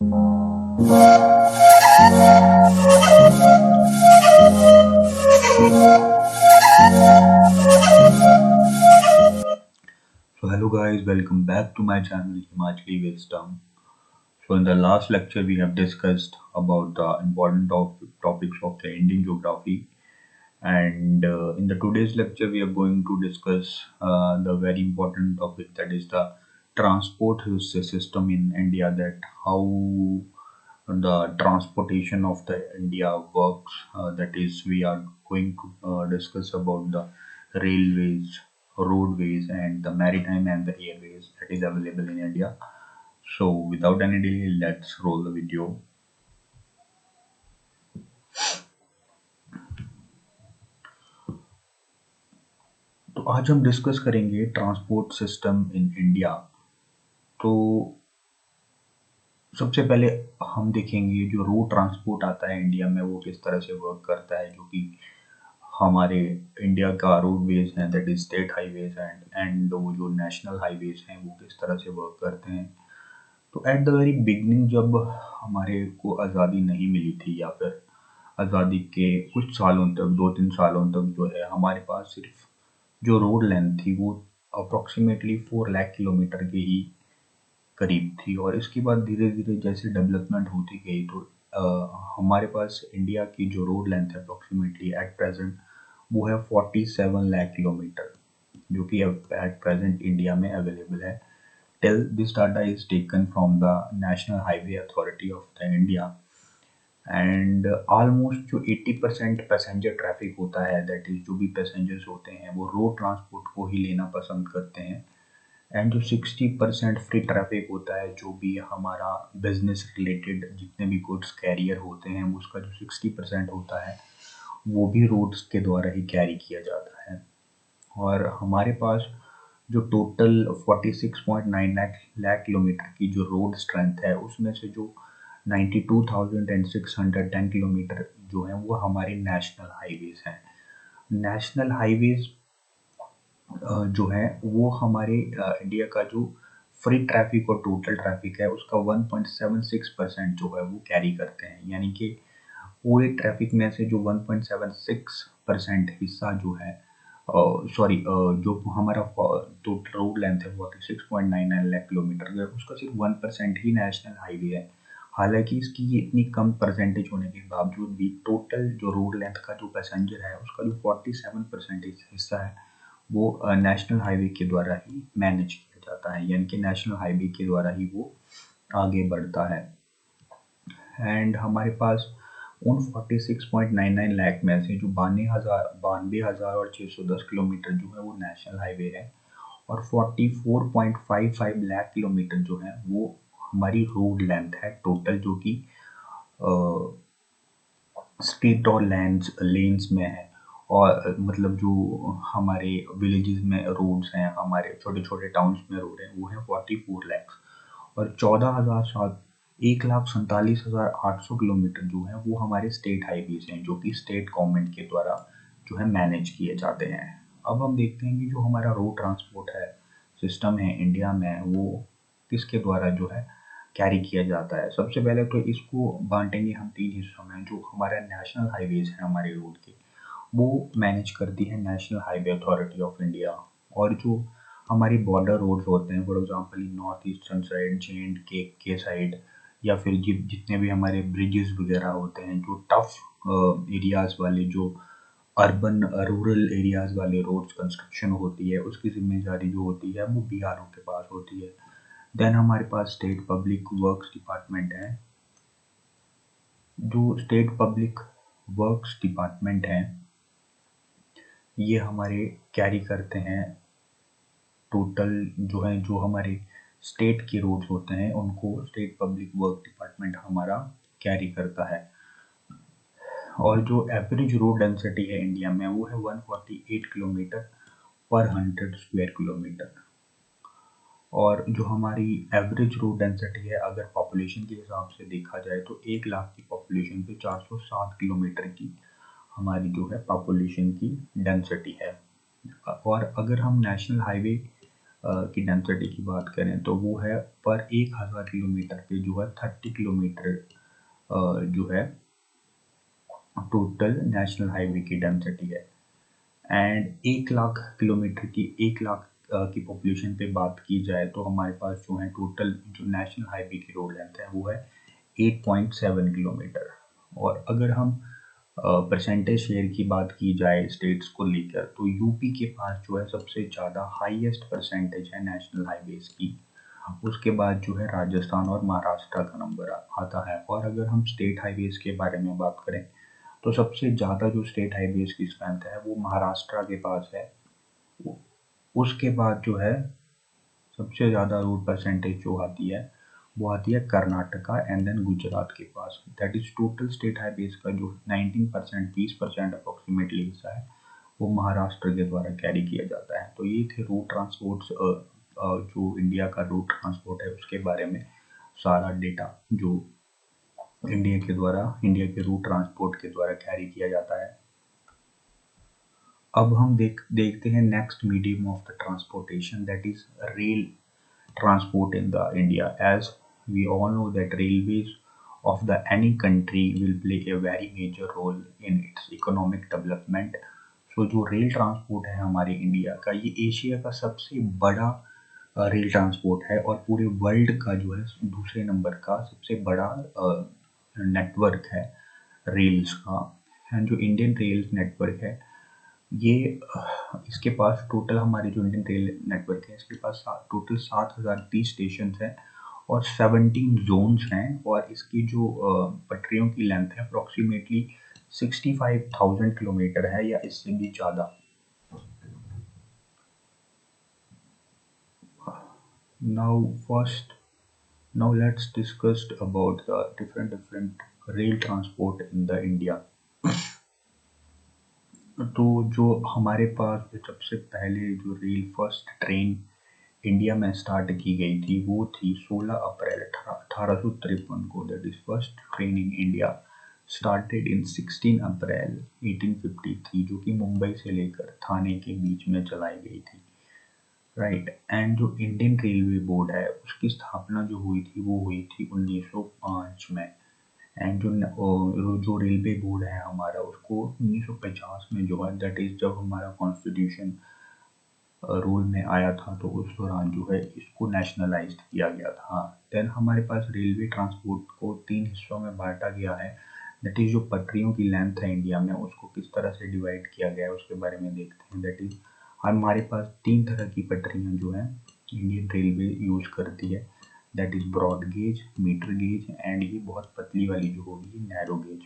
So hello guys, welcome back to my channel Himachali Wisdom. So in the last lecture we have discussed about the important topics of the Indian geography, and in the today's lecture we are going to discuss the very important topic, that is the transport system in India, that how the transportation of the India works. That is, we are going to discuss about the railways, roadways, and the maritime and the airways that is available in India. So, without any delay, let's roll the video. तो आज हम discuss करेंगे transport system in India. तो सबसे पहले हम देखेंगे जो रोड ट्रांसपोर्ट आता है इंडिया में वो किस तरह से वर्क करता है, जो कि हमारे इंडिया का रोडवेज हैं, that is state highways and वो जो नेशनल हाईवेज हैं वो किस तरह से वर्क करते हैं। तो एट द वेरी बिगनिंग, जब हमारे को आज़ादी नहीं मिली थी, या फिर आज़ादी के कुछ सालों तक, 2-3 सालों तक जो है हमारे पास सिर्फ जो रोड लेंथ थी वो अप्रॉक्सीमेटली 4 लाख किलोमीटर के ही करीब थी। और इसके बाद धीरे धीरे जैसे डेवलपमेंट होती गई, तो हमारे पास इंडिया की जो रोड लेंथ है अप्रॉक्सीमेटली एट प्रेजेंट वो है 47 लाख किलोमीटर, जो कि एट प्रेजेंट इंडिया में अवेलेबल है। Till this data is taken from the national highway authority of the India. And almost जो 80% पैसेंजर ट्रैफिक होता है, दैट इज जो भी पैसेंजर्स होते हैं वो रोड ट्रांसपोर्ट को ही लेना पसंद करते हैं। एंड जो 60% फ्री ट्रैफिक होता है, जो भी हमारा बिजनेस रिलेटेड जितने भी गुड्स कैरियर होते हैं, उसका जो 60% होता है वो भी रोड्स के द्वारा ही कैरी किया जाता है। और हमारे पास जो टोटल 46.9 लाख किलोमीटर की जो रोड स्ट्रेंथ है, उसमें से जो 92,610 किलोमीटर जो है वो हमारे नेशनल हाईवेज हैं। नेशनल हाईवेज जो है वो हमारे इंडिया का जो फ्री ट्रैफिक और टोटल ट्रैफिक है उसका 1.76% जो है वो कैरी करते हैं। यानी कि पूरे ट्रैफिक में से जो 1.76% हिस्सा जो है, सॉरी, जो हमारा टोटल रोड लेंथ है 46.99 लाख किलोमीटर का, उसका सिर्फ 1% ही नेशनल हाईवे है। हालांकि इसकी ये इतनी कम परसेंटेज होने के बावजूद भी टोटल जो रोड लेंथ का जो पैसेंजर है उसका जो 47% हिस्सा है वो नेशनल हाईवे के द्वारा ही मैनेज किया जाता है, यानी कि नेशनल हाईवे के द्वारा ही वो आगे बढ़ता है। एंड हमारे पास उन 46.99 लाख में से जो 92,000 और 610 किलोमीटर जो है वो नेशनल हाईवे है, और 44.55 लाख किलोमीटर जो है वो हमारी रोड लेंथ है टोटल, जो कि स्ट्रीट और लेन्स में है। और मतलब जो हमारे विलेजेस में रोड्स हैं, हमारे छोटे छोटे टाउन्स में रोड है, वो है 44 लैक्स। और 1,47,800 किलोमीटर जो है वो हमारे स्टेट हाईवेज हैं, जो कि स्टेट गवर्नमेंट के द्वारा जो है मैनेज किए जाते हैं। अब हम देखते हैं कि जो हमारा रोड ट्रांसपोर्ट है सिस्टम है इंडिया में, वो किसके द्वारा जो है कैरी किया जाता है। सबसे पहले तो इसको बांटेंगे हम 3 हिस्सों में। जो हमारा नेशनल हाईवेज है हमारे रोड के, वो मैनेज करती है national highway authority of India. और जो हमारी बॉर्डर रोड्स होते हैं, for example north eastern side, J&K side, या फिर जितने भी हमारे ब्रिजेस वगैरह होते हैं, जो टफ एरियाज वाले, जो अर्बन रूरल एरियाज वाले रोड्स कंस्ट्रक्शन होती है, उसकी जिम्मेदारी जो होती है वो बीआरओ के पास होती है। देन हमारे पास स्टेट पब्लिक वर्क्स डिपार्टमेंट है। जो स्टेट पब्लिक वर्क्स डिपार्टमेंट है ये हमारे कैरी करते हैं टोटल जो है, जो हमारे स्टेट के रोड्स होते हैं उनको स्टेट पब्लिक वर्क डिपार्टमेंट हमारा कैरी करता है। और जो एवरेज रोड डेंसिटी है इंडिया में वो है 148 किलोमीटर पर 100 स्क्वायर किलोमीटर। और जो हमारी एवरेज रोड डेंसिटी है, अगर पॉपुलेशन के हिसाब से देखा जाए, तो 1 लाख की पॉपुलेशन पे 407 किलोमीटर की हमारी जो है पॉपुलेशन की डेंसिटी है। और अगर हम नेशनल हाईवे की डेंसिटी की बात करें तो वो है पर 1000 किलोमीटर पे जो है 30 किलोमीटर जो है टोटल नेशनल हाईवे की डेंसिटी है। एंड 1 लाख किलोमीटर की 1 लाख की पॉपुलेशन पे बात की जाए तो हमारे पास जो है टोटल जो नेशनल हाईवे की रोड लेंथ है वो है 8.7 किलोमीटर। और अगर हम परसेंटेज शेयर की बात की जाए स्टेट्स को लेकर तो यूपी के पास जो है सबसे ज़्यादा हाईएस्ट परसेंटेज है नेशनल हाईवेज की। उसके बाद जो है राजस्थान और महाराष्ट्र का नंबर आता है। और अगर हम स्टेट हाईवेज के बारे में बात करें तो सबसे ज़्यादा जो स्टेट हाईवेज की स्ट्रेंथ है वो महाराष्ट्र के पास है। उसके बाद जो है सबसे ज़्यादा रोड परसेंटेज जो आती है वो आती है कर्नाटका एंड देन गुजरात के पास। That is total state highways का जो 19% 20% अप्रोक्सीमेटली हिस्सा है वो महाराष्ट्र के द्वारा कैरी किया जाता है। तो ये थे रोड ट्रांसपोर्ट्स जो इंडिया का रोड ट्रांसपोर्ट है उसके बारे में सारा डेटा जो इंडिया के रोड ट्रांसपोर्ट के द्वारा कैरी किया जाता है। अब हम देखते हैं next medium of the transportation that is rail transport in the India. As we all know that railways of the any country will play a very major role in its economic development. So जो rail transport है हमारे India का ये Asia का सबसे बड़ा rail transport है और पूरे वर्ल्ड का जो है दूसरे नंबर का सबसे बड़ा नेटवर्क है रेल्स का। एंड जो इंडियन रेल नेटवर्क है ये इसके पास टोटल हमारे जो इंडियन रेल नेटवर्क है इसके पास टोटल 7030 स्टेशन हैं और 17 जोन्स हैं। और इसकी जो पटरियों की लेंथ है अप्रोक्सीमेटली 65,000 किलोमीटर है या इससे भी ज़्यादा। Now let's discuss about the different rail transport in the India. तो जो हमारे पास सबसे पहले जो रेल फर्स्ट ट्रेन इंडिया में स्टार्ट की गई थी वो थी 16 अप्रैल 1853 को। That is first train in India started in 16 अप्रैल 1853 जो कि मुंबई से लेकर थाने के बीच में चलाई गई थी। राइट। एंड जो इंडियन रेलवे बोर्ड है उसकी स्थापना जो हुई थी वो हुई थी 1905 में। एंड जो रेलवे बोर्ड है हमारा उसको 1950 में जो है दैट इज जब हमारा कॉन्स्टिट्यूशन रोल में आया था तो उस दौरान जो है इसको नेशनलाइज्ड किया गया था। देन हमारे पास रेलवे ट्रांसपोर्ट को 3 हिस्सों में बांटा गया है। दैट इज जो पटरियों की लेंथ है इंडिया में उसको किस तरह से डिवाइड किया गया है उसके बारे में देखते हैं। दैट इज हमारे पास 3 तरह की पटरियाँ जो है इंडियन रेलवे यूज करती है। That is broad gauge, metre gauge and ये बहुत पतली वाली जो होगी नैरो गेज।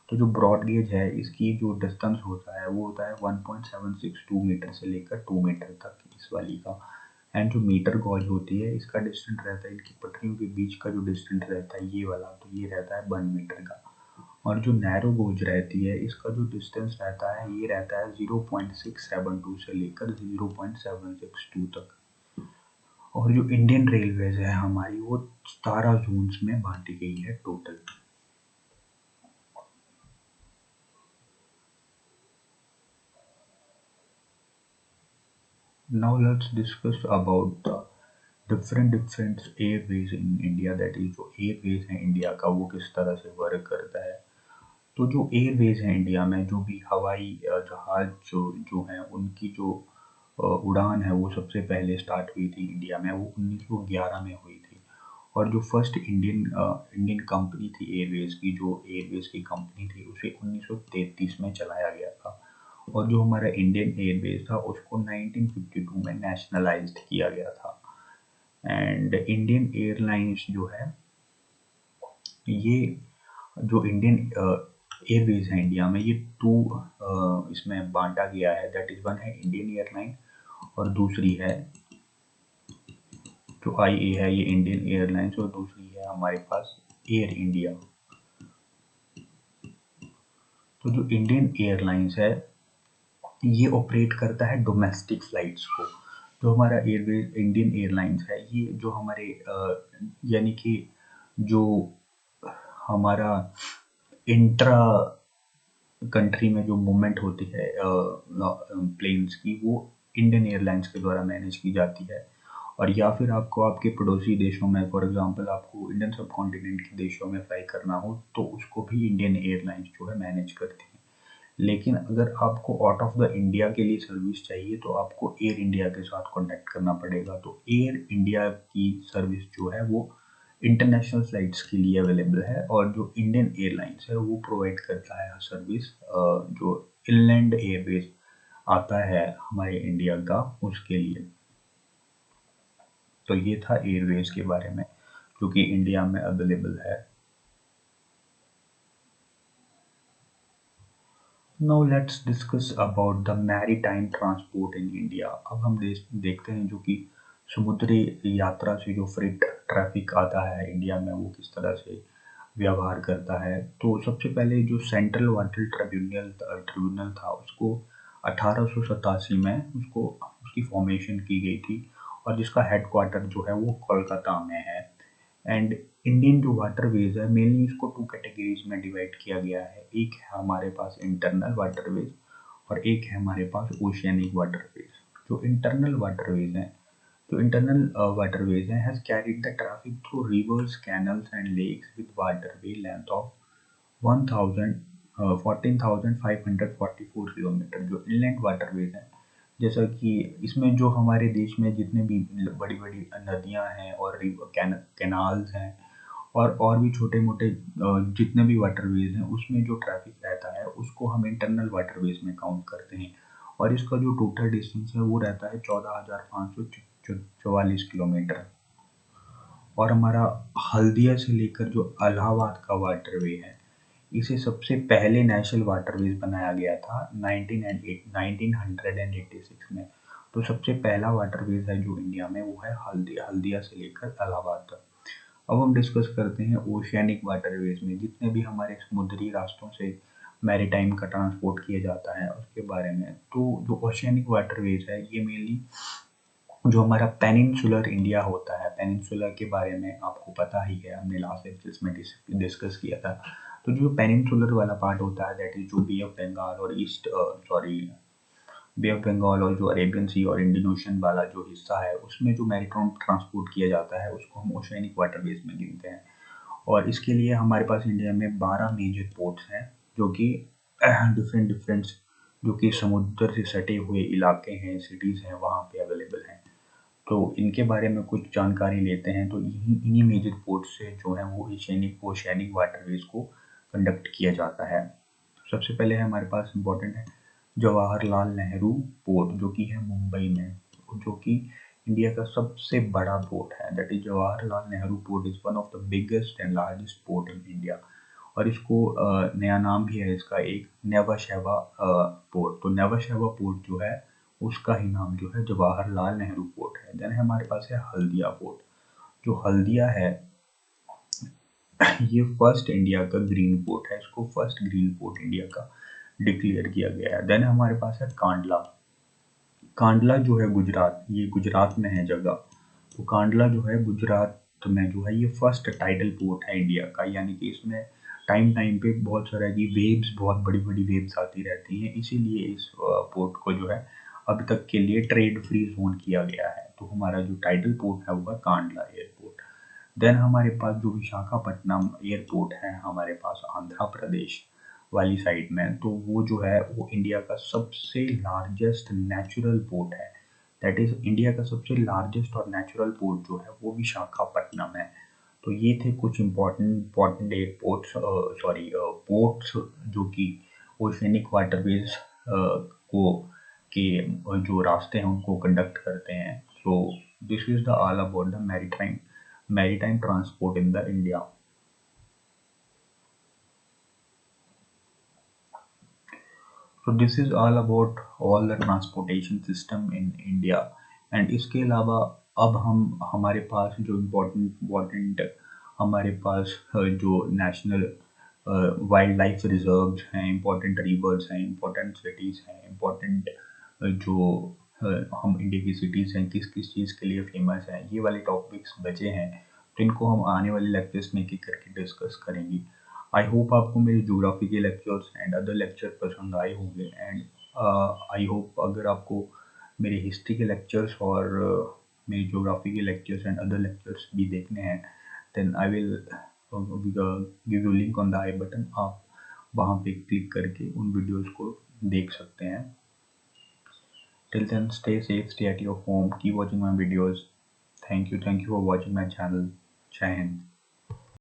तो जो ब्रॉड गेज है इसकी जो डिस्टेंस होता है वो होता है 1.762 मीटर से लेकर 2 मीटर तक इस वाली का। एंड जो मीटर गॉज होती है इसका डिस्टेंस रहता है इनकी पटरियों के बीच का जो डिस्टेंस रहता है ये वाला तो ये रहता है 1 मीटर का। और जो नैरो गोज रहती है इसका जो डिस्टेंस रहता है ये रहता है 0.672 से लेकर 0.762 तक। और जो इंडियन रेलवेज है हमारी वो 17 जोन्स में बांटी गई है total. Now let's discuss about the different airways in India. That is जो एयरवेज है इंडिया का वो किस तरह से वर्क करता है। तो जो एयरवेज है इंडिया में जो भी हवाई जहाज जो हैं उनकी जो उड़ान है वो सबसे पहले स्टार्ट हुई थी इंडिया में वो 1911 में हुई थी। और जो फर्स्ट इंडियन कंपनी थी एयरवेज की जो एयरवेज की कंपनी थी उसे 1933 में चलाया गया था। और जो हमारा इंडियन एयरवेज था उसको 1952 में नेशनलाइज्ड किया गया था। एंड इंडियन एयरलाइंस जो है ये जो इंडियन एयरवेज है इंडिया में ये 2 इसमें बांटा गया है। दैट इज वन है इंडियन एयरलाइन और दूसरी है जो IA है ये इंडियन एयरलाइंस और दूसरी है हमारे पास एयर इंडिया। तो जो इंडियन एयरलाइंस है ये ऑपरेट करता है डोमेस्टिक फ्लाइट्स को। जो हमारा एयरवेज इंडियन एयरलाइंस है ये जो हमारे यानी कि जो हमारा इंट्रा कंट्री में जो मूवमेंट होती है प्लेन्स की वो इंडियन एयरलाइंस के द्वारा मैनेज की जाती है। और या फिर आपको आपके पड़ोसी देशों में, फॉर एग्जांपल आपको इंडियन सब कॉन्टिनेंट के देशों में फ्लाई करना हो तो उसको भी इंडियन एयरलाइंस जो है मैनेज करती है। लेकिन अगर आपको आउट ऑफ द इंडिया के लिए सर्विस चाहिए तो आपको एयर इंडिया के साथ कॉन्टैक्ट करना पड़ेगा। तो एयर इंडिया की सर्विस जो है वो इंटरनेशनल फ्लाइट्स के लिए अवेलेबल है, और जो इंडियन एयरलाइंस है वो प्रोवाइड करता है सर्विस जो इनलैंड एयरवेज आता है हमारे इंडिया का, उसके लिए। तो ये था एयरवेज के बारे में जो कि इंडिया में अवेलेबल है। Now let's discuss about the maritime transport in India. अब हम देखते हैं जो कि समुद्री यात्रा से जो फ्रेट ट्रैफिक आता है इंडिया में वो किस तरह से व्यवहार करता है। तो सबसे पहले जो सेंट्रल वाटर ट्रिब्यूनल था उसको 1887 में उसकी फॉर्मेशन की गई थी, और जिसका हेडक्वार्टर जो है वो कोलकाता में है। एंड इंडियन जो वाटरवेज है मेनली इसको टू कैटेगरीज में डिवाइड किया गया है। एक है हमारे पास इंटरनल वाटरवेज और एक है हमारे पास ओशियनिक वाटरवेज। जो इंटरनल वाटरवेज हैं has carried the traffic through rivers, canals and lakes with waterway length of 14,544 kilometre. जो इनलैंड वाटरवेज हैं, जैसा कि इसमें जो हमारे देश में जितने भी बड़ी बड़ी नदियां हैं और कैनाल्स हैं और भी छोटे मोटे जितने भी वाटरवेज हैं उसमें जो ट्रैफिक रहता है उसको हम इंटरनल वाटरवेज में काउंट करते हैं। और इसका जो टोटल डिस्टेंस है वो रहता है 14,544 किलोमीटर। और हमारा हल्दिया से लेकर जो इलाहाबाद का वाटरवे है इसे सबसे पहले नेशनल वाटरवेज बनाया गया था 1986 में। तो सबसे पहला वाटरवेज है जो इंडिया में वो है हल्दिया से लेकर इलाहाबाद तक। अब हम डिस्कस करते हैं ओशियनिक वाटरवेज में जितने भी हमारे समुद्री रास्तों से मैरीटाइम का ट्रांसपोर्ट किया जाता है उसके बारे में। तो जो ओशियनिक वाटरवेज है ये मेनली जो हमारा पेनिनसुलर इंडिया होता है, पेनिनसुलर के बारे में आपको पता ही है, हमने लास्ट लेक्चर्स में डिस्कस किया था। तो जो पेनिनसुलर वाला पार्ट होता है दैट इज जो बे ऑफ बंगाल और बे ऑफ बंगाल और जो अरेबियन सी और इंडियन ओशन वाला जो हिस्सा है उसमें जो मैरीटाइम ट्रांसपोर्ट किया जाता है उसको हम ओशियनिक वाटरवेज में गिनते हैं। और इसके लिए हमारे पास इंडिया में 12 मेजर पोर्ट्स हैं जो कि डिफरेंट जो कि समुद्र से सटे हुए इलाके हैं, सिटीज़ हैं, वहाँ पे अवेलेबल हैं। तो इनके बारे में कुछ जानकारी लेते हैं। तो इन्हीं मेजर पोर्ट से जो है वो ओशियनिक वाटरवेज को कंडक्ट किया जाता है। सबसे पहले है हमारे पास इम्पोर्टेंट है जवाहरलाल नेहरू पोर्ट जो कि है मुंबई में, जो कि इंडिया का सबसे बड़ा पोर्ट है। That is Jawaharlal Nehru port is one of the biggest and largest port in India. और इसको नया नाम भी है इसका एक नेवा शेवा पोर्ट। तो नेवा शेवा पोर्ट जो है उसका ही नाम जो है जवाहरलाल नेहरू पोर्ट है। देन हमारे पास है हल्दिया पोर्ट। जो हल्दिया है ये फर्स्ट इंडिया का ग्रीन पोर्ट है, इसको फर्स्ट ग्रीन पोर्ट इंडिया का डिक्लेयर किया गया है। देन हमारे पास है कांडला। कांडला जो है गुजरात, ये गुजरात में है जगह। तो कांडला जो है गुजरात में जो है ये फर्स्ट टाइडल पोर्ट है इंडिया का, यानी कि इसमें टाइम टाइम पे बहुत सारा की वेव्स, बहुत बड़ी बड़ी वेव्स आती रहती हैं, इसीलिए इस पोर्ट को जो है अभी तक के लिए ट्रेड फ्री जोन किया गया है। तो हमारा जो टाइडल पोर्ट है वो है कांडला एयरपोर्ट। देन हमारे पास जो विशाखापट्टनम एयरपोर्ट है हमारे पास आंध्र प्रदेश वाली साइड में, तो वो जो है वो इंडिया का सबसे लार्जेस्ट नेचुरल पोर्ट है। दैट इज इंडिया का सबसे लार्जेस्ट और नेचुरल पोर्ट जो है वो विशाखापट्टनम है। तो ये थे कुछ इम्पोर्टेंट एयरपोर्ट्स पोर्ट्स जो कि ओशियनिक वाटरवेज को के जो रास्ते हैं उनको कंडक्ट करते हैं। So this is the all about the maritime transport in the India. So this is all about all the transportation system in India। And इसके अलावा अब हम हमारे पास जो इम्पोर्टेंट हमारे पास जो नेशनल वाइल्ड लाइफ रिजर्व्स हैं, इम्पोर्टेंट रिवर्स हैं, इम्पोर्टेंट सिटीज़ हैं, इम्पोर्टेंट जो हम इंडिया की सिटीज़ हैं किस किस चीज़ के लिए फेमस हैं, ये वाले टॉपिक्स बचे हैं तो इनको हम आने वाले लेक्चर्स में एक एक करके डिस्कस करेंगे। आई होप आपको मेरे ज्योग्राफी के लेक्चर्स एंड अदर लेक्चर पसंद आए होंगे। एंड आई होप अगर आपको मेरे हिस्ट्री के लेक्चर्स और मेरी ज्योग्राफी के लेक्चर्स एंड अदर लेक्चर्स भी देखने हैं, then I will give you link on the I button. आप वहाँ पे क्लिक करके उन वीडियोस को देख सकते हैं। Till then stay safe, stay at your home, keep watching my videos. Thank you for watching my channel. जय हिंद।